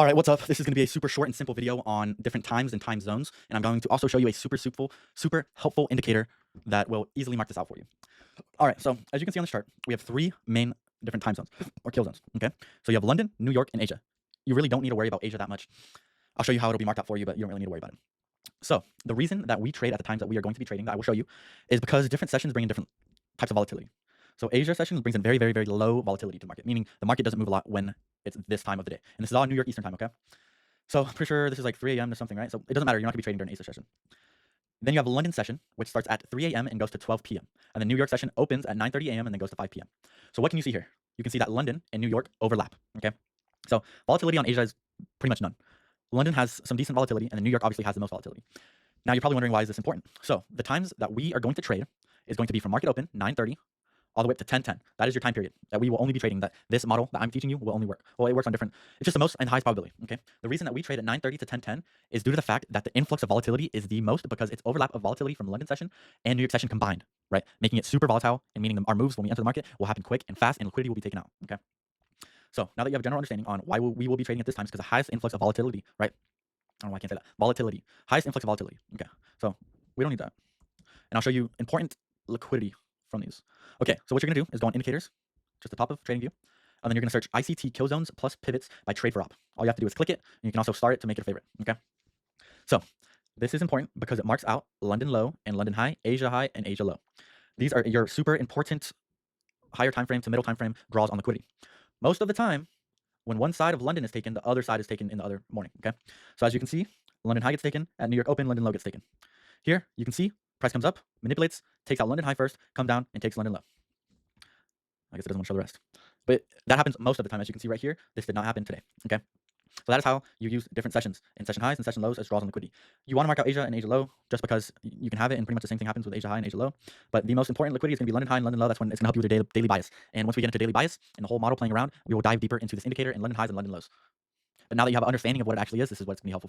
All right, what's up? This is going to be a super short and simple video on different times and time zones, and I'm going to also show you a super helpful indicator that will easily mark this out for you. All right, so as you can see on this chart, we have three main different time zones or kill zones. Okay, so you have London, New York, and Asia. You really don't need to worry about Asia that much. I'll show you how it'll be marked out for you, but you don't really need to worry about it. So the reason that we trade at the times that we are going to be trading, that I will show you, is because different sessions bring in different types of volatility. So Asia sessions brings in very low volatility to the market, meaning the market doesn't move a lot when it's this time of the day. And this is all New York Eastern time, okay? So I'm pretty sure this is like 3 a.m. or something, right? So it doesn't matter. You're not going to be trading during Asia session. Then you have a London session, which starts at 3 a.m. and goes to 12 p.m. And the New York session opens at 9:30 a.m. and then goes to 5 p.m. So what can you see here? You can see that London and New York overlap, okay? So volatility on Asia is pretty much none. London has some decent volatility, and then New York obviously has the most volatility. Now you're probably wondering, why is this important? So the times that we are going to trade is going to be from market open, 9:30, all the way up to 10:10. That is your time period that we will only be trading. That this model that I'm teaching you will only work. Well, it works on different. It's just the most and highest probability. Okay. The reason that we trade at 9:30 to 10:10 is due to the fact that the influx of volatility is the most because it's overlap of volatility from London session and New York session combined, right? Making it super volatile and meaning our moves when we enter the market will happen quick and fast, and liquidity will be taken out. Okay. So now that you have a general understanding on why we will be trading at this time, is because the highest influx of volatility, right? I don't know why I can't say that. Volatility, highest influx of volatility. Okay. So we don't need that. And I'll show you important liquidity from these. Okay, so what you're gonna do is go on indicators, just the top of trading view, and then you're gonna search ICT kill zones plus pivots by trade for op. All you have to do is click it, and you can also start it to make it a favorite. Okay, so this is important because it marks out London low and London high, Asia high, and Asia low. These are your super important higher time frame to middle time frame draws on liquidity. Most of the time, when one side of London is taken, the other side is taken in the other morning. Okay, so as you can see, London high gets taken at New York open, London low gets taken. Here you can see price comes up, manipulates, takes out London high first, come down and takes London low. I guess it doesn't want to show the rest, but that happens most of the time. As you can see right here, this did not happen today. Okay, so that is how you use different sessions in session highs and session lows as draws on liquidity. You want to mark out Asia and Asia low just because you can have it, and pretty much the same thing happens with Asia high and Asia low. But the most important liquidity is going to be London high and London low. That's when it's going to help you with your daily bias. And once we get into daily bias and the whole model playing around, we will dive deeper into this indicator in London highs and London lows. But now that you have an understanding of what it actually is, this is what it's going to be helpful for.